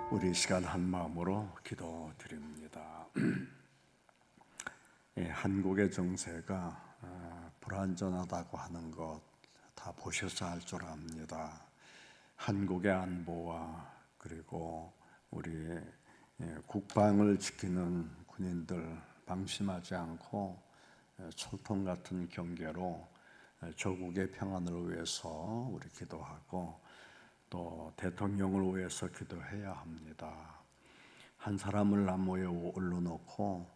우리 시간 한 마음으로 기도드립니다. 한국의 정세가 불안전하다고 하는 것 다 보셔서 알 줄 압니다. 한국의 안보와 그리고 우리 국방을 지키는 군인들 방심하지 않고 철통 같은 경계로 조국의 평안을 위해서 우리 기도하고 또 대통령을 위해서 기도해야 합니다. 한 사람을 나무에 올려놓고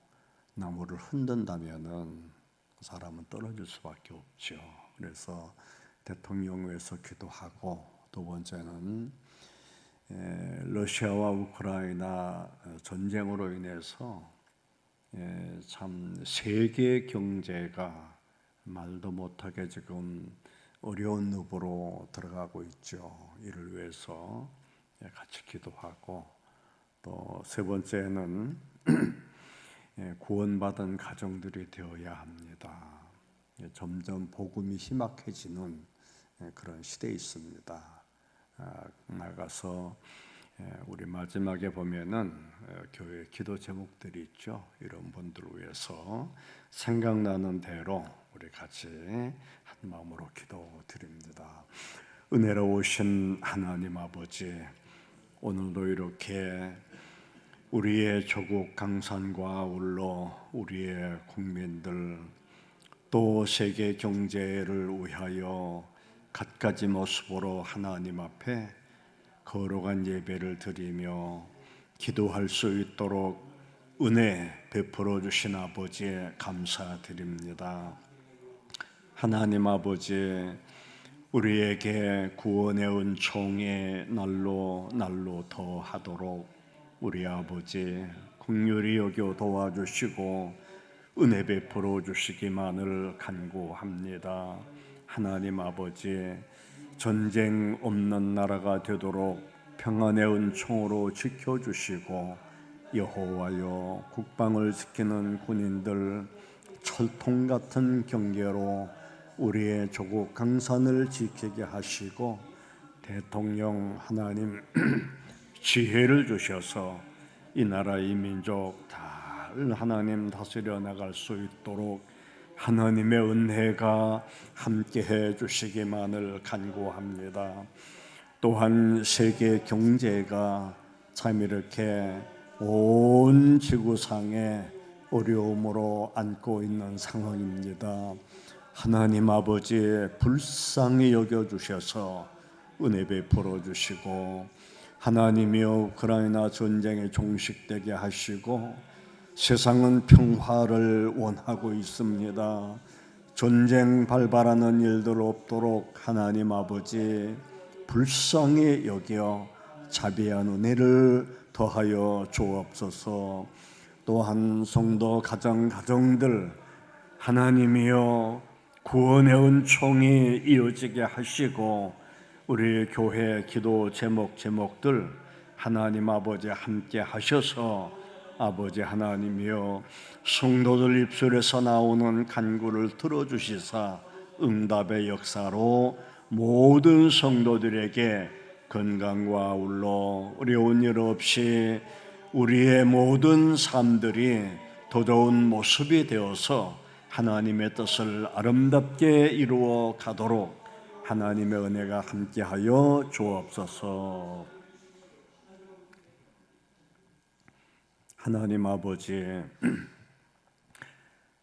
나무를 흔든다면은 그 사람은 떨어질 수밖에 없죠. 그래서 대통령 위해서 기도하고, 두 번째는 러시아와 우크라이나 전쟁으로 인해서 참 세계 경제가 말도 못하게 지금 어려운 늪으로 들어가고 있죠. 이를 위해서 같이 기도하고, 또 세 번째는 구원받은 가정들이 되어야 합니다. 점점 복음이 희박해지는 그런 시대에 있습니다. 나가서 우리 마지막에 보면은 교회 기도 제목들이 있죠. 이런 분들을 위해서 생각나는 대로 우리 같이 한 마음으로 기도드립니다. 은혜로우신 하나님 아버지, 오늘도 이렇게 우리의 조국 강산과 아울러 우리의 국민들 또 세계 경제를 위하여 갖가지 모습으로 하나님 앞에 거룩한 예배를 드리며 기도할 수 있도록 은혜 베풀어 주신 아버지에 감사드립니다. 하나님 아버지, 우리에게 구원의 은총이 날로 더하도록 우리 아버지 긍휼히 여겨 도와주시고 은혜 베풀어 주시기만을 간구합니다. 하나님 아버지, 전쟁 없는 나라가 되도록 평안의 은총으로 지켜주시고 여호와여, 국방을 지키는 군인들 철통 같은 경계로 우리의 조국 강산을 지키게 하시고, 대통령 하나님 지혜를 주셔서 이 나라 이 민족 다 하나님 다스려 나갈 수 있도록 하나님의 은혜가 함께해 주시기만을 간구합니다. 또한 세계 경제가 참 이렇게 온 지구상에 어려움으로 안고 있는 상황입니다. 하나님 아버지, 불쌍히 여겨주셔서 은혜 베풀어 주시고, 하나님이여 우크라이나 전쟁에 종식되게 하시고, 세상은 평화를 원하고 있습니다. 전쟁 발발하는 일들 없도록 하나님 아버지 불쌍히 여겨 자비한 은혜를 더하여 주옵소서. 또한 성도 가정들 하나님이여 구원의 은총이 이어지게 하시고, 우리 교회 기도 제목들 하나님 아버지 함께 하셔서 아버지 하나님이여 성도들 입술에서 나오는 간구를 들어주시사 응답의 역사로 모든 성도들에게 건강과 아울러 어려운 일 없이 우리의 모든 삶들이 더 좋은 모습이 되어서 하나님의 뜻을 아름답게 이루어 가도록 하나님의 은혜가 함께하여 주옵소서. 하나님 아버지,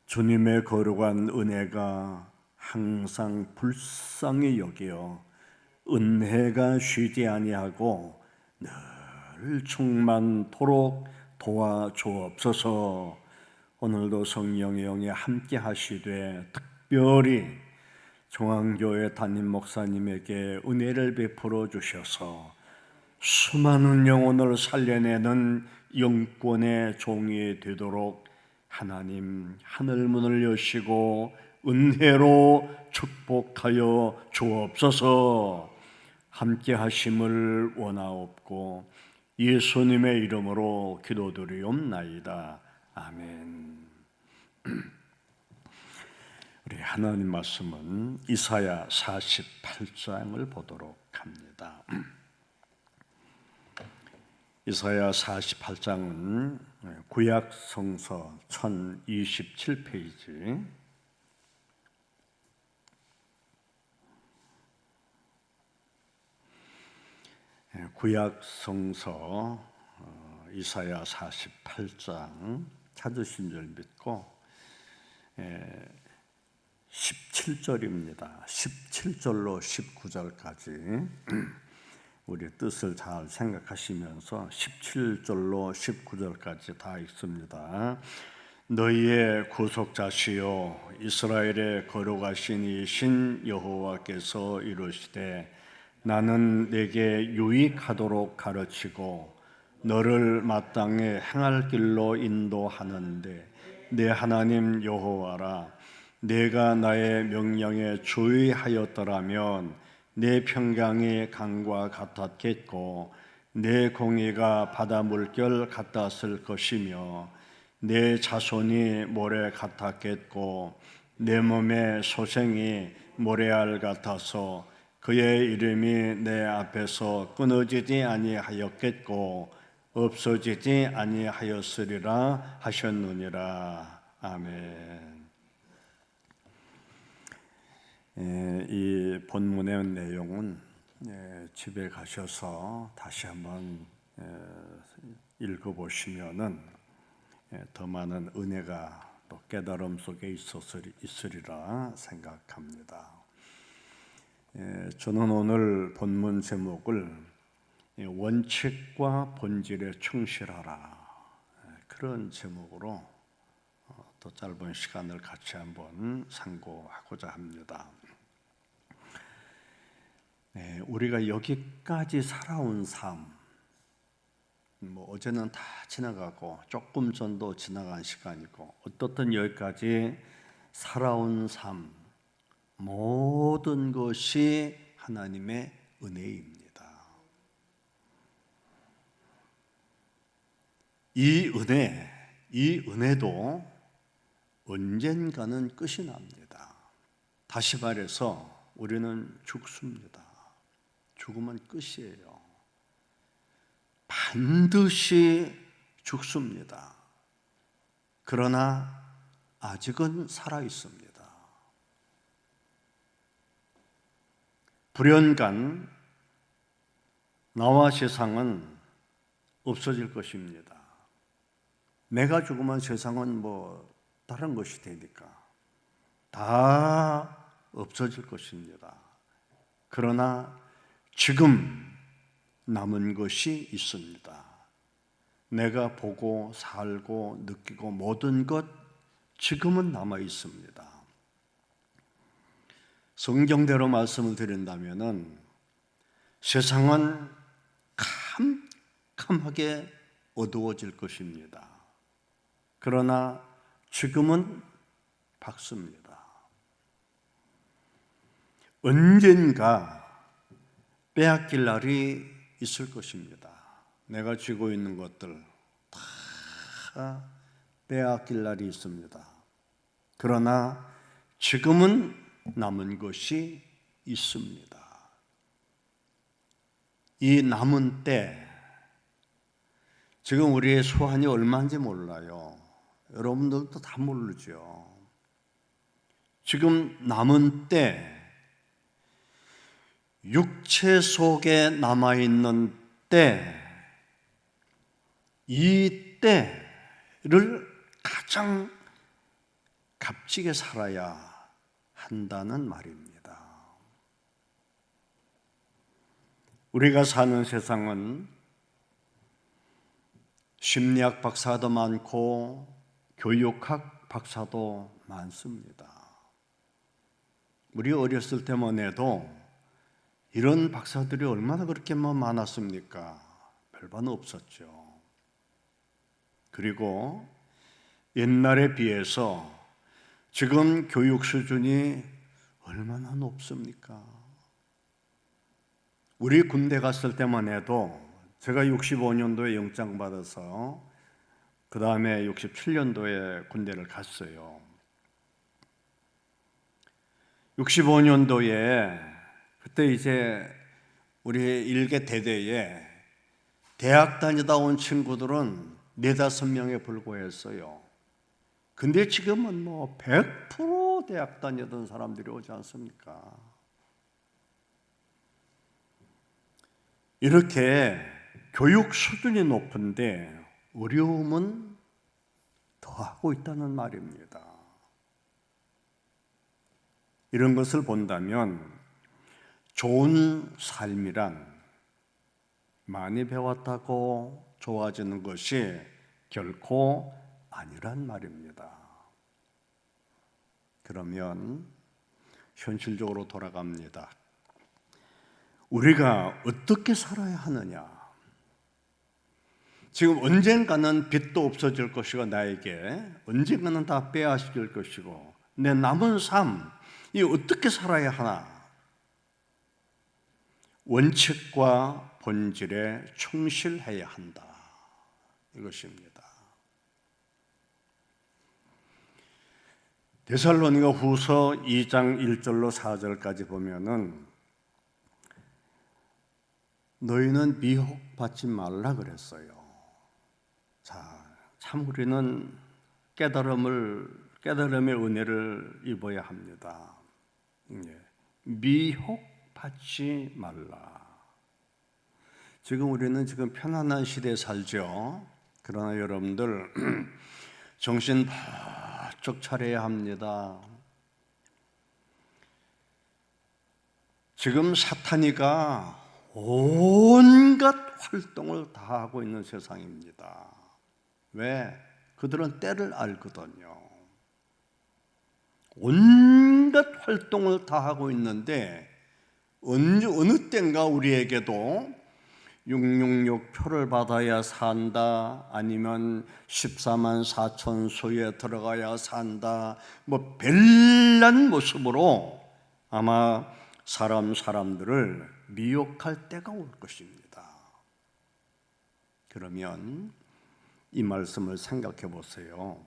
주님의 거룩한 은혜가 항상 불쌍히 여겨 은혜가 쉬지 아니하고 늘 충만토록 도와주옵소서. 오늘도 성령의 영이 함께 하시되 특별히 중앙교회 담임 목사님에게 은혜를 베풀어 주셔서 수많은 영혼을 살려내는 영권의 종이 되도록 하나님 하늘문을 여시고 은혜로 축복하여 주옵소서. 함께 하심을 원하옵고 예수님의 이름으로 기도드리옵나이다. 아멘. 우리 하나님 말씀은 이사야 48장을 보도록 합니다. 이사야 48장은 구약 성서 1027페이지, 구약 성서 이사야 48장 찾으신 줄 믿고 17절입니다. 17절로 19절까지 우리 뜻을 잘 생각하시면서 17절로 19절까지 다 읽습니다. 너희의 구속자시요 이스라엘의 거룩하신 이신 여호와께서 이르시되 나는 내게 유익하도록 가르치고 너를 마땅히 행할 길로 인도하는데 내 하나님 여호와라, 내가 나의 명령에 주의하였더라면 내 평강이 강과 같았겠고 내 공의가 바다 물결 같았을 것이며 내 자손이 모래 같았겠고 내 몸의 소생이 모래알 같아서 그의 이름이 내 앞에서 끊어지지 아니하였겠고 없어지지 아니하였으리라 하셨느니라. 아멘. 이 본문의 내용은 집에 가셔서 다시 한번 읽어보시면은 더 많은 은혜가 또 깨달음 속에 있으리라 생각합니다. 저는 오늘 본문 제목을 원칙과 본질에 충실하라, 그런 제목으로 더 짧은 시간을 같이 한번 상고하고자 합니다. 우리가 여기까지 살아온 삶, 어제는 다 지나가고 조금 전도 지나간 시간이고 어떻든 여기까지 살아온 삶, 모든 것이 하나님의 은혜입니다. 이 은혜도 언젠가는 끝이 납니다. 다시 말해서 우리는 죽습니다. 죽으면 끝이에요. 반드시 죽습니다. 그러나 아직은 살아 있습니다. 불연간 나와 세상은 없어질 것입니다. 내가 죽으면 세상은 다른 것이 되니까 다 없어질 것입니다. 그러나 지금 남은 것이 있습니다. 내가 보고 살고 느끼고 모든 것 지금은 남아 있습니다. 성경대로 말씀을 드린다면은 세상은 캄캄하게 어두워질 것입니다. 그러나 지금은 밝습니다. 언젠가 빼앗길 날이 있을 것입니다. 내가 쥐고 있는 것들 다 빼앗길 날이 있습니다. 그러나 지금은 남은 것이 있습니다. 이 남은 때, 지금 우리의 소환이 얼마인지 몰라요. 여러분들도 다 모르죠. 지금 남은 때, 육체 속에 남아있는 때, 이 때를 가장 값지게 살아야 한다는 말입니다. 우리가 사는 세상은 심리학 박사도 많고 교육학 박사도 많습니다. 우리 어렸을 때만 해도 이런 박사들이 얼마나 그렇게 많았습니까? 별반 없었죠. 그리고 옛날에 비해서 지금 교육 수준이 얼마나 높습니까? 우리 군대 갔을 때만 해도 제가 65년도에 영장 받아서 그 다음에 67년도에 군대를 갔어요. 65년도에 그때 이제 우리 일개 대대에 대학 다니다 온 친구들은 4-5명에 불과했어요. 근데 지금은 뭐 100% 대학 다니던 사람들이 오지 않습니까? 이렇게 교육 수준이 높은데 어려움은 더하고 있다는 말입니다. 이런 것을 본다면 좋은 삶이란 많이 배웠다고 좋아지는 것이 결코 아니란 말입니다. 그러면 현실적으로 돌아갑니다. 우리가 어떻게 살아야 하느냐? 지금 언젠가는 빚도 없어질 것이고 나에게 언젠가는 다 빼앗길 것이고 내 남은 삶, 이 어떻게 살아야 하나? 원칙과 본질에 충실해야 한다. 이것입니다. 데살로니가 후서 2장 1절로 4절까지 보면은 너희는 미혹받지 말라 그랬어요. 자, 참 우리는 깨달음의 은혜를 입어야 합니다. 미혹받지 말라. 지금 우리는 편안한 시대에 살죠. 그러나 여러분들 정신 바짝 차려야 합니다. 지금 사탄이가 온갖 활동을 다 하고 있는 세상입니다. 왜? 그들은 때를 알거든요. 온갖 활동을 다 하고 있는데 어느 때인가 우리에게도 666 표를 받아야 산다, 아니면 14만 4천 소에 들어가야 산다, 뭐 별난 모습으로 아마 사람들을 미혹할 때가 올 것입니다. 그러면 이 말씀을 생각해 보세요.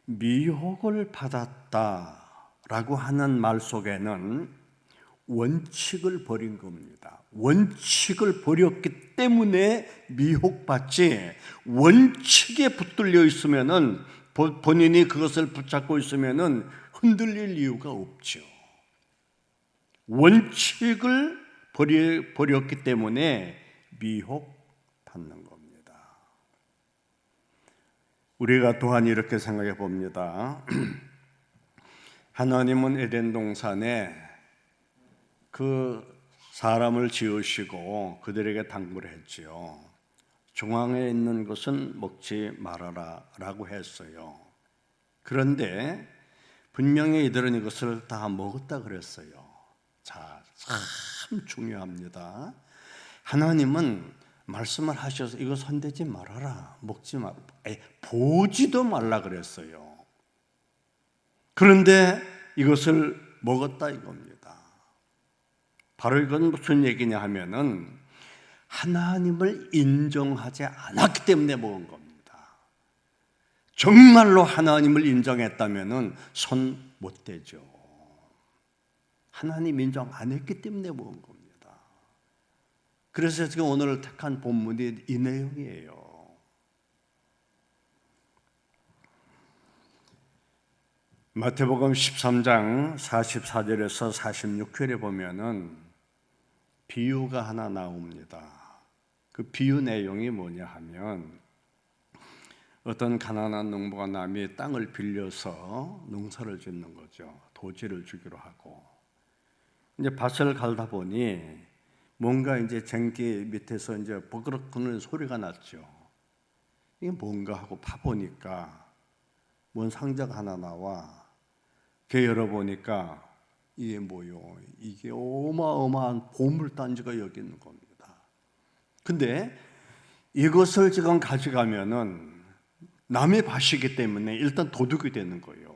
미혹을 받았다라고 하는 말 속에는 원칙을 버린 겁니다. 원칙을 버렸기 때문에 미혹받지, 원칙에 붙들려 있으면은 본인이 그것을 붙잡고 있으면은 흔들릴 이유가 없죠. 원칙을 버렸기 때문에 미혹받는 겁니다. 우리가 또한 이렇게 생각해 봅니다. 하나님은 에덴 동산에 그 사람을 지으시고 그들에게 당부를 했지요. 중앙에 있는 것은 먹지 말아라 라고 했어요. 그런데 분명히 이들은 이것을 다 먹었다 그랬어요. 자, 참 중요합니다. 하나님은 말씀을 하셔서 이거 손대지 말아라, 먹지 마, 보지도 말라 그랬어요. 그런데 이것을 먹었다 이겁니다. 바로 이건 무슨 얘기냐 하면은 하나님을 인정하지 않았기 때문에 먹은 겁니다. 정말로 하나님을 인정했다면은 손 못 대죠. 하나님 인정 안 했기 때문에 먹은 겁니다. 그래서 지금 오늘 택한 본문이 이 내용이에요. 마태복음 13장 44절에서 46절에 보면은 비유가 하나 나옵니다. 그 비유 내용이 뭐냐 하면 어떤 가난한 농부가 남의 땅을 빌려서 농사를 짓는 거죠. 도지를 주기로 하고 이제 밭을 갈다 보니 뭔가 이제 쟁기 밑에서 이제 버그럭거리는 소리가 났죠. 이게 뭔가 하고 파보니까 뭔 상자가 하나 나와. 걔 열어보니까 이게 뭐요? 이게 어마어마한 보물단지가 여기 있는 겁니다. 근데 이것을 지금 가져가면은 남의 밭이기 때문에 일단 도둑이 되는 거예요.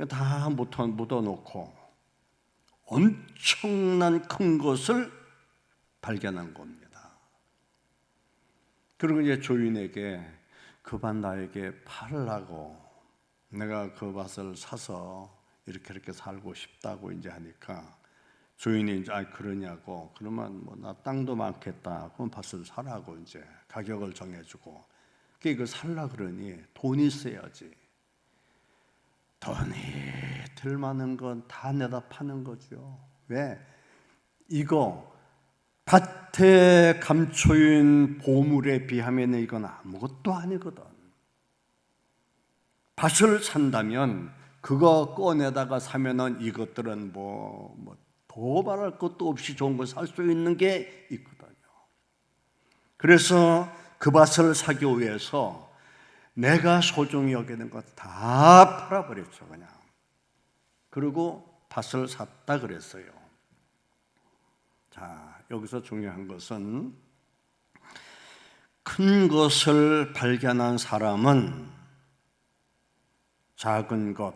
다 묻어놓고 엄청난 큰 것을 발견한 겁니다. 그리고 이제 주인에게 그 밭 나에게 팔으라고, 내가 그 밭을 사서 이렇게 살고 싶다고 이제 하니까 주인이 이제 그러냐고. 그러면 뭐 나 땅도 많겠다. 그럼 밭을 사라고 이제 가격을 정해주고. 그 살라 그러니 돈이 있어야지. 돈이 들 만한 건 다 내다 파는 거죠. 왜? 이거 밭에 감춰인 보물에 비하면 이건 아무것도 아니거든. 밭을 산다면 그거 꺼내다가 사면은 이것들은 더 말할 것도 없이 좋은 걸 살 수 있는 게 있거든요. 그래서 그 밭을 사기 위해서 내가 소중히 여기는 것 다 팔아버렸죠, 그냥. 그리고 밭을 샀다 그랬어요. 자, 여기서 중요한 것은 큰 것을 발견한 사람은 작은 것,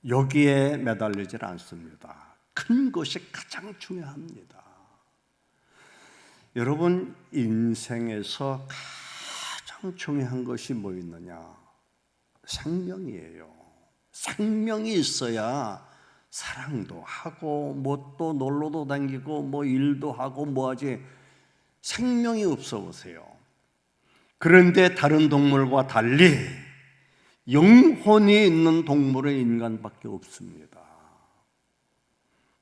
여기에 매달리질 않습니다. 큰 것이 가장 중요합니다. 여러분, 인생에서 가장 중요한 것이 뭐 있느냐? 생명이에요. 생명이 있어야 사랑도 하고 뭐 또 놀러도 다니고 뭐 일도 하고 뭐 하지. 생명이 없어 보세요. 그런데 다른 동물과 달리 영혼이 있는 동물은 인간밖에 없습니다.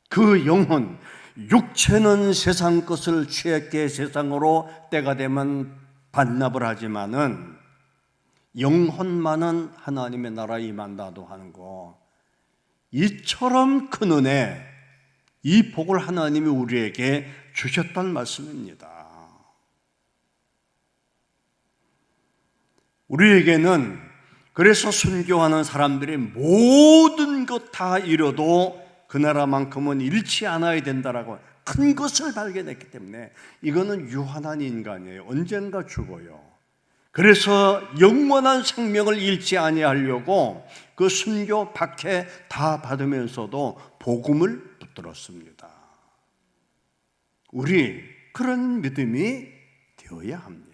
그 영혼, 육체는 세상 것을 취했기에 세상으로 때가 되면 반납을 하지만은 영혼만은 하나님의 나라에 임한다도 하는 거. 이처럼 큰 은혜, 이 복을 하나님이 우리에게 주셨단 말씀입니다. 우리에게는 그래서 순교하는 사람들이 모든 것 다 잃어도 그 나라만큼은 잃지 않아야 된다라고 큰 것을 발견했기 때문에 이거는 유한한 인간이에요. 언젠가 죽어요. 그래서 영원한 생명을 잃지 아니하려고 그 순교 박해 다 받으면서도 복음을 붙들었습니다. 우리 그런 믿음이 되어야 합니다.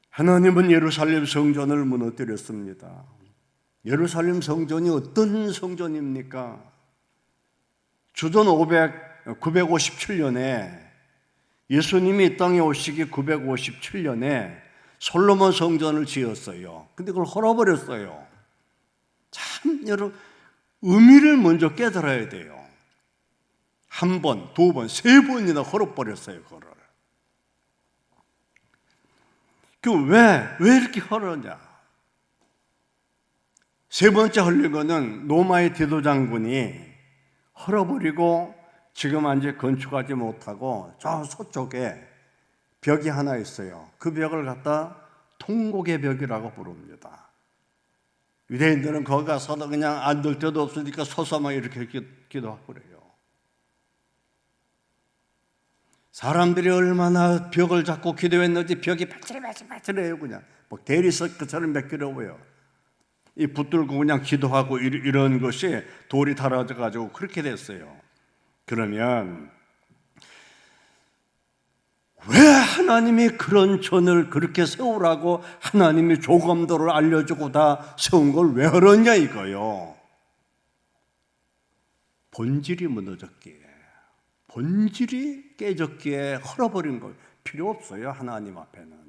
하나님은 예루살렘 성전을 무너뜨렸습니다. 예루살렘 성전이 어떤 성전입니까? 주전 957년에 예수님이 이 땅에 오시기 957년에 솔로몬 성전을 지었어요. 근데 그걸 헐어버렸어요. 참 여러분, 의미를 먼저 깨달아야 돼요. 한 번, 두 번, 세 번이나 헐어버렸어요, 그거를. 왜 이렇게 헐었냐? 세 번째 헐린 거는 로마의 디도 장군이 헐어버리고 지금 이제 건축하지 못하고 저 서쪽에 벽이 하나 있어요. 그 벽을 갖다 통곡의 벽이라고 부릅니다. 유대인들은 거기 가서도 그냥 앉을 데도 없으니까 서서 막 이렇게 기도하고 그래요. 사람들이 얼마나 벽을 잡고 기도했는지 벽이 바질바질바질해요. 그냥 뭐 대리석처럼 매끄러워요. 이 붙들고 그냥 기도하고 이런 것이 돌이 달아져 가지고 그렇게 됐어요. 그러면 왜 하나님이 그런 전을 그렇게 세우라고 하나님이 조검도를 알려주고 다 세운 걸 왜 그러냐 이거요. 본질이 무너졌기에, 본질이 깨졌기에 헐어버린 거 필요 없어요. 하나님 앞에는.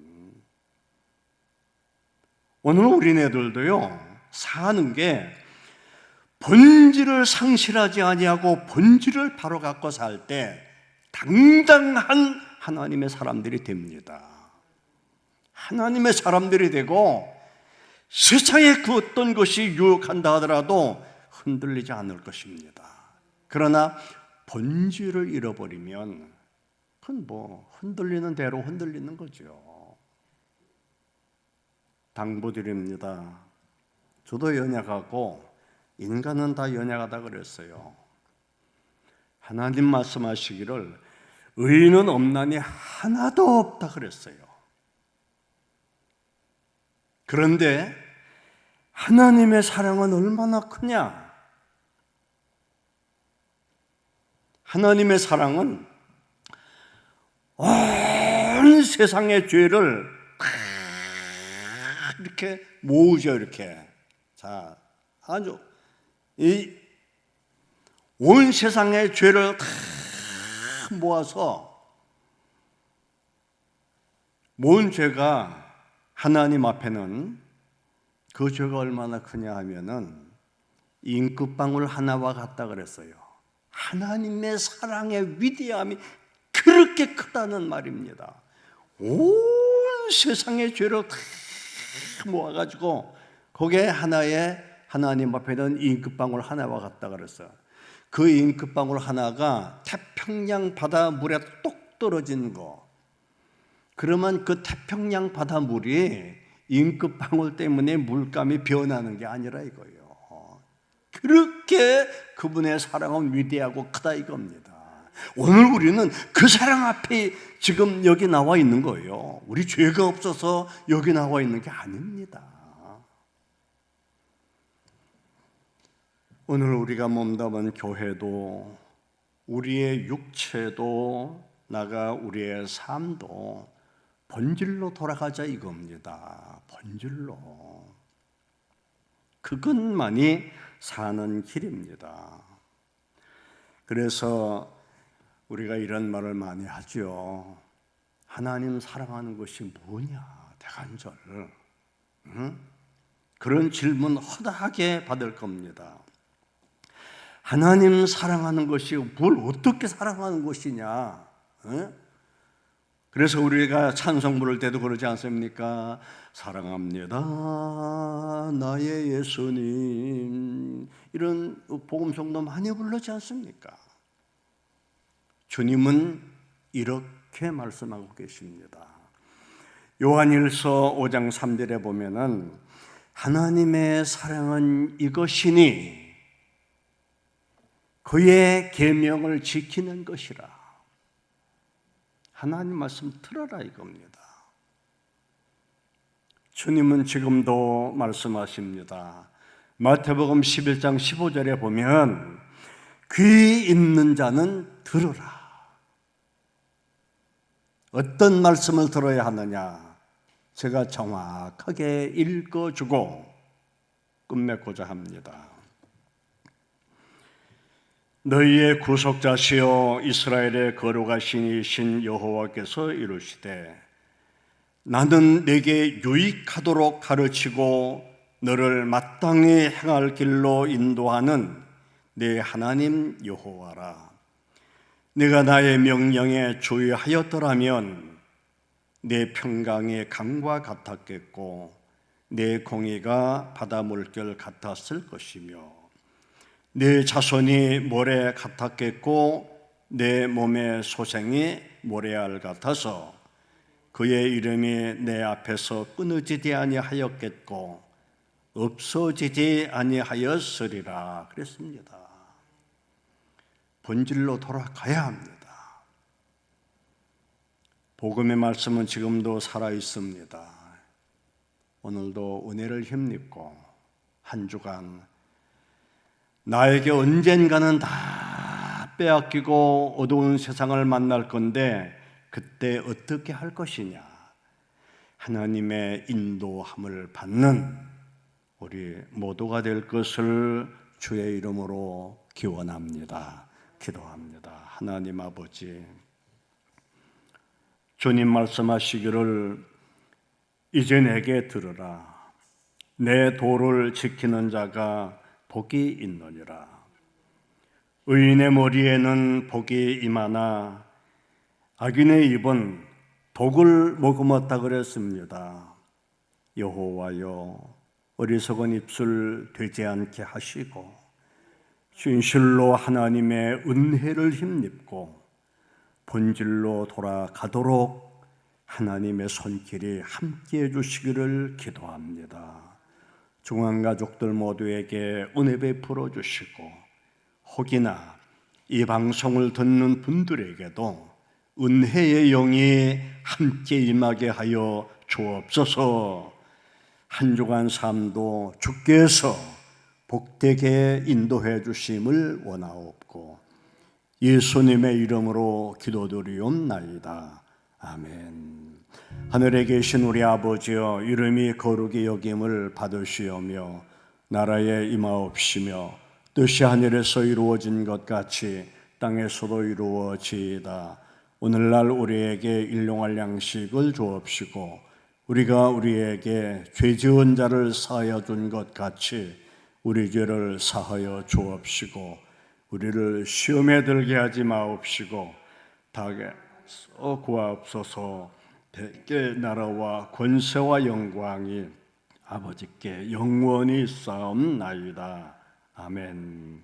오늘 우리네들도요, 사는 게 본질을 상실하지 아니하고 본질을 바로 갖고 살 때 당당한 하나님의 사람들이 됩니다. 하나님의 사람들이 되고 세상에 그 어떤 것이 유혹한다 하더라도 흔들리지 않을 것입니다. 그러나 본질을 잃어버리면 그건 흔들리는 대로 흔들리는 거죠. 당부드립니다. 저도 연약하고 인간은 다 연약하다 그랬어요. 하나님 말씀하시기를 의인은 없나니 하나도 없다 그랬어요. 그런데 하나님의 사랑은 얼마나 크냐? 하나님의 사랑은 온 세상의 죄를 이렇게 모으죠. 이렇게. 자, 아주 이 온 세상의 죄를 다 모아서 모은 죄가 하나님 앞에는 그 죄가 얼마나 크냐 하면은 잉크방울 하나와 같다 그랬어요. 하나님의 사랑의 위대함이 그렇게 크다는 말입니다. 온 세상의 죄를 다 모아가지고 거기에 하나의 하나님 앞에는 잉크방울 하나와 같다 그랬어요. 그 잉크방울 하나가 태평양 바다 물에 똑 떨어진 거. 그러면 그 태평양 바다 물이 잉크방울 때문에 물감이 변하는 게 아니라 이거예요. 그렇게 그분의 사랑은 위대하고 크다 이겁니다. 오늘 우리는 그 사랑 앞에 지금 여기 나와 있는 거예요. 우리 죄가 없어서 여기 나와 있는 게 아닙니다. 오늘 우리가 몸담은 교회도 우리의 육체도 나가 우리의 삶도 본질로 돌아가자 이겁니다. 본질로. 그것만이 사는 길입니다. 그래서 우리가 이런 말을 많이 하죠. 하나님 사랑하는 것이 뭐냐? 대간절. 응? 그런 질문 허다하게 받을 겁니다. 하나님 사랑하는 것이 뭘 어떻게 사랑하는 것이냐? 응? 그래서 우리가 찬송 부를 때도 그러지 않습니까? 사랑합니다 나의 예수님, 이런 복음송도 많이 부르지 않습니까? 주님은 이렇게 말씀하고 계십니다. 요한일서 5장 3절에 보면은 하나님의 사랑은 이것이니 그의 계명을 지키는 것이라. 하나님 말씀 들어라 이겁니다. 주님은 지금도 말씀하십니다. 마태복음 11장 15절에 보면 귀 있는 자는 들으라. 어떤 말씀을 들어야 하느냐? 제가 정확하게 읽어주고 끝맺고자 합니다. 너희의 구속자시여 이스라엘의 거룩하신 이신 여호와께서 이르시되 나는 내게 유익하도록 가르치고 너를 마땅히 행할 길로 인도하는 내 하나님 여호와라. 내가 나의 명령에 주의하였더라면 내 평강이 강과 같았겠고 내 공의가 바다 물결 같았을 것이며 내 자손이 모래 같았겠고 내 몸의 소생이 모래알 같아서 그의 이름이 내 앞에서 끊어지지 아니하였겠고 없어지지 아니하였으리라 그랬습니다. 본질로 돌아가야 합니다. 복음의 말씀은 지금도 살아 있습니다. 오늘도 은혜를 힘입고 한 주간 나에게 언젠가는 다 빼앗기고 어두운 세상을 만날 건데 그때 어떻게 할 것이냐? 하나님의 인도함을 받는 우리 모두가 될 것을 주의 이름으로 기원합니다. 기도합니다. 하나님 아버지, 주님 말씀하시기를 이제 내게 들으라. 내 도를 지키는 자가 복이 있느니라. 의인의 머리에는 복이 임하나 악인의 입은 독을 머금었다 그랬습니다. 여호와여, 어리석은 입술 되지 않게 하시고 진실로 하나님의 은혜를 힘입고 본질로 돌아가도록 하나님의 손길이 함께해 주시기를 기도합니다. 중앙가족들 모두에게 은혜 베풀어 주시고 혹이나 이 방송을 듣는 분들에게도 은혜의 영이 함께 임하게 하여 주옵소서. 한 주간 삶도 주께서 복되게 인도해 주심을 원하옵고 예수님의 이름으로 기도드리옵나이다. 아멘. 하늘에 계신 우리 아버지여, 이름이 거룩히 여김을 받으시오며 나라에 임하옵시며 뜻이 하늘에서 이루어진 것 같이 땅에서도 이루어지이다. 오늘날 우리에게 일용할 양식을 주옵시고 우리가 우리에게 죄 지은 자를 사하여 준 것 같이 우리 죄를 사하여 주옵시고 우리를 시험에 들게 하지 마옵시고 악에서 구하옵소서. 대개 나라와 권세와 영광이 아버지께 영원히 있사옵나이다. 아멘.